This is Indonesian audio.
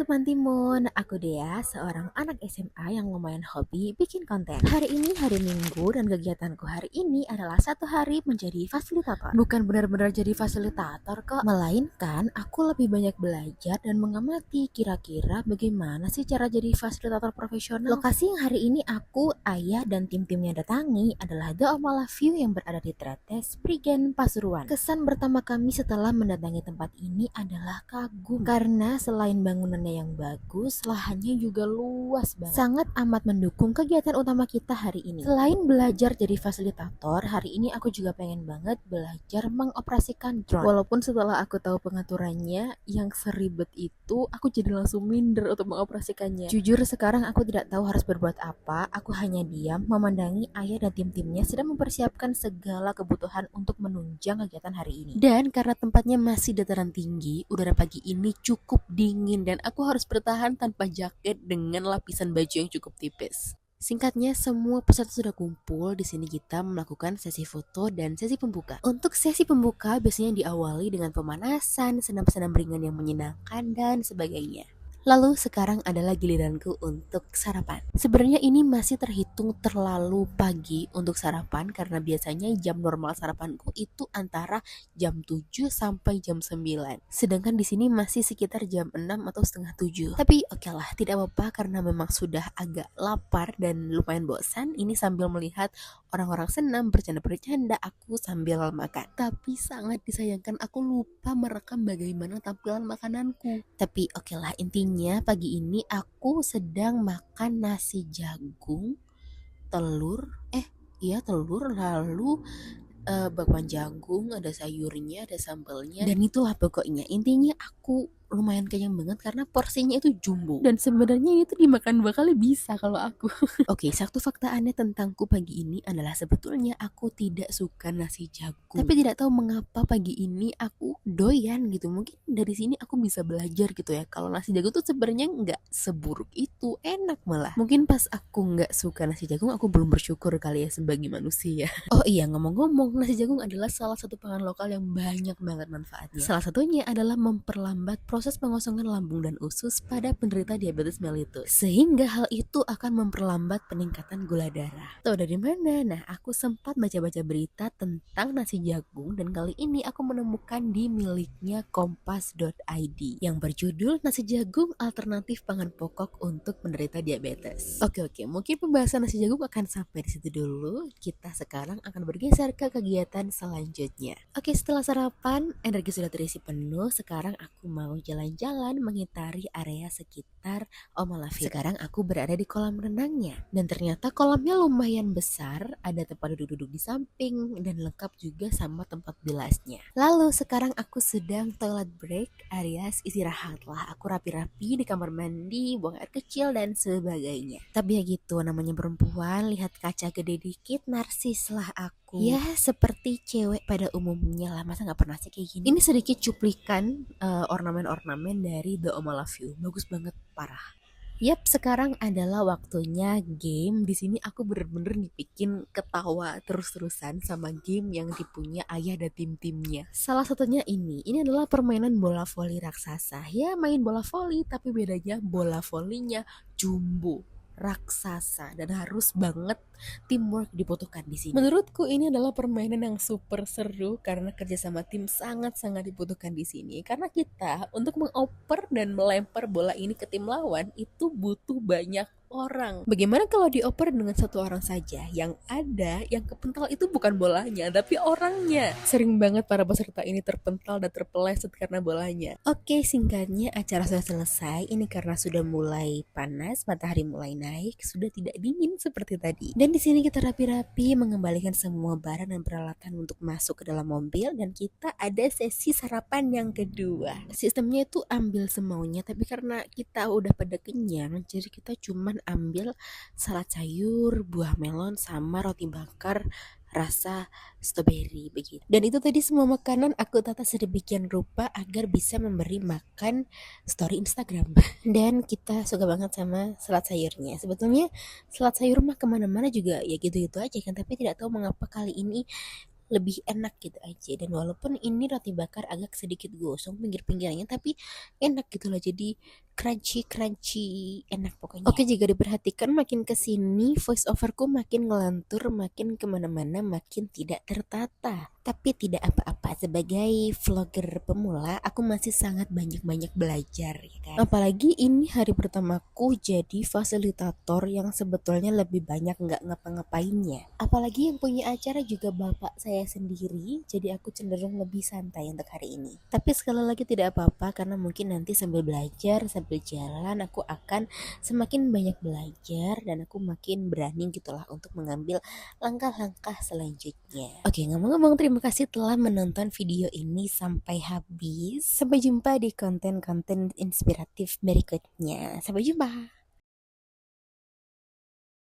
teman timun, aku Dea, seorang anak SMA yang lumayan hobi bikin konten. Hari ini hari Minggu dan kegiatanku hari ini adalah satu hari menjadi fasilitator. Bukan benar-benar jadi fasilitator kok, melainkan aku lebih banyak belajar dan mengamati kira-kira bagaimana sih cara jadi fasilitator profesional. Lokasi yang hari ini aku, ayah, dan tim-timnya datangi adalah The Omala View yang berada di Tretes, Prigen, Pasuruan. Kesan pertama kami setelah mendatangi tempat ini adalah kagum karena selain bangunannya yang bagus, lahannya juga luas banget. Sangat amat mendukung kegiatan utama kita hari ini. Selain belajar jadi fasilitator, hari ini aku juga pengen banget belajar mengoperasikan drone. Walaupun setelah aku tahu pengaturannya yang seribet itu, aku jadi langsung minder untuk mengoperasikannya. Jujur sekarang aku tidak tahu harus berbuat apa. Aku hanya diam memandangi ayah dan tim-timnya sedang mempersiapkan segala kebutuhan untuk menunjang kegiatan hari ini. Dan karena tempatnya masih dataran tinggi, udara pagi ini cukup dingin dan aku harus bertahan tanpa jaket dengan lapisan baju yang cukup tipis. Singkatnya, semua peserta sudah kumpul. Di sini kita melakukan sesi foto dan sesi pembuka. Untuk sesi pembuka biasanya diawali dengan pemanasan, senam-senam ringan yang menyenangkan dan sebagainya. Lalu sekarang adalah giliranku untuk sarapan. Sebenarnya ini masih terhitung terlalu pagi untuk sarapan karena biasanya jam normal sarapanku itu antara jam 7 sampai jam 9. Sedangkan di sini masih sekitar jam 6 atau setengah 7. Tapi oke lah, tidak apa-apa karena memang sudah agak lapar dan lumayan bosan. Ini sambil melihat orang-orang senam bercanda-bercanda, aku sambil makan. Tapi sangat disayangkan aku lupa merekam bagaimana tampilan makananku. Tapi oke lah, intinya pagi ini aku sedang makan nasi jagung, telur, lalu bakwan jagung, ada sayurnya, ada sambalnya, dan itulah pokoknya. Intinya aku lumayan kenyang banget karena porsinya itu jumbo. Dan sebenarnya itu dimakan 2 kali bisa kalau aku. Oke, satu fakta aneh tentangku pagi ini adalah sebetulnya aku tidak suka nasi jagung. Tapi tidak tahu mengapa pagi ini aku doyan gitu. Mungkin dari sini aku bisa belajar gitu ya. Kalau nasi jagung tuh sebenarnya nggak seburuk itu, enak malah. Mungkin pas aku nggak suka nasi jagung, aku belum bersyukur kali ya sebagai manusia. Oh iya, ngomong-ngomong, nasi jagung adalah salah satu pangan lokal yang banyak banget manfaatnya. Salah satunya adalah memperlambat proses pengosongan lambung dan usus pada penderita diabetes mellitus. Sehingga hal itu akan memperlambat peningkatan gula darah. Tahu dari mana? Nah, aku sempat baca-baca berita tentang nasi jagung dan kali ini aku menemukan di miliknya kompas.id yang berjudul Nasi Jagung Alternatif Pangan Pokok untuk Penderita Diabetes. Oke, mungkin pembahasan nasi jagung akan sampai di situ dulu. Kita sekarang akan bergeser ke kegiatan selanjutnya. Oke, setelah sarapan, energi sudah terisi penuh. Sekarang aku mau jalan-jalan mengitari area sekitar Omala View. Sekarang aku berada di kolam renangnya. Dan ternyata kolamnya lumayan besar. Ada tempat duduk-duduk di samping dan lengkap juga sama tempat bilasnya. Lalu sekarang aku sedang toilet break alias istirahat lah. Aku rapi-rapi di kamar mandi, buang air kecil dan sebagainya. Tapi ya gitu, namanya perempuan, lihat kaca gede dikit, narsis lah aku. Ya seperti cewek pada umumnya lah, masa gak pernah sih kayak gini. Ini sedikit cuplikan ornamen-ornamen dari The Omala View. Bagus banget, parah. Yap, sekarang adalah waktunya game. Di sini aku bener-bener dibikin ketawa terus-terusan sama game yang dipunya ayah dan tim-timnya. Salah satunya ini adalah permainan bola voli raksasa. Ya, main bola voli, tapi bedanya bola volinya jumbo, raksasa, dan harus banget teamwork dibutuhkan di sini. Menurutku ini adalah permainan yang super seru karena kerjasama tim sangat-sangat dibutuhkan di sini. Karena kita untuk mengoper dan melempar bola ini ke tim lawan itu butuh banyak orang. Bagaimana kalau dioper dengan satu orang saja? Yang ada, yang kepental itu bukan bolanya, tapi orangnya. Sering banget para peserta ini terpental dan terpeleset karena bolanya. Oke, singkatnya acara sudah selesai. Ini karena sudah mulai panas, matahari mulai naik, sudah tidak dingin seperti tadi. Dan di sini kita rapi-rapi mengembalikan semua barang dan peralatan untuk masuk ke dalam mobil dan kita ada sesi sarapan yang kedua. Sistemnya itu ambil semaunya, tapi karena kita udah pada kenyang, jadi kita cuman ambil salad sayur, buah melon, sama roti bakar rasa strawberry begitu. Dan itu tadi semua makanan aku tata sedemikian rupa agar bisa memberi makan story Instagram. Dan kita suka banget sama salad sayurnya. Sebetulnya salad sayur mah kemana-mana juga ya gitu-gitu aja kan, tapi tidak tahu mengapa kali ini lebih enak gitu aja. Dan walaupun ini roti bakar agak sedikit gosong pinggir-pinggirnya, tapi enak gitu loh, jadi crunchy enak pokoknya. Oke, jika diperhatikan makin kesini voice overku makin ngelantur, makin kemana-mana, makin tidak tertata. Tapi tidak apa-apa, sebagai vlogger pemula aku masih sangat banyak-banyak belajar ya kan. Apalagi ini hari pertamaku jadi fasilitator yang sebetulnya lebih banyak nggak ngapa-ngapainnya. Apalagi yang punya acara juga bapak saya sendiri, jadi aku cenderung lebih santai untuk hari ini. Tapi sekali lagi tidak apa-apa, karena mungkin nanti sambil belajar, sambil jalan aku akan semakin banyak belajar dan aku makin berani gitulah untuk mengambil langkah-langkah selanjutnya. Oke, ngomong-ngomong, terima kasih telah menonton video ini sampai habis. Sampai jumpa di konten-konten inspiratif berikutnya. Sampai jumpa.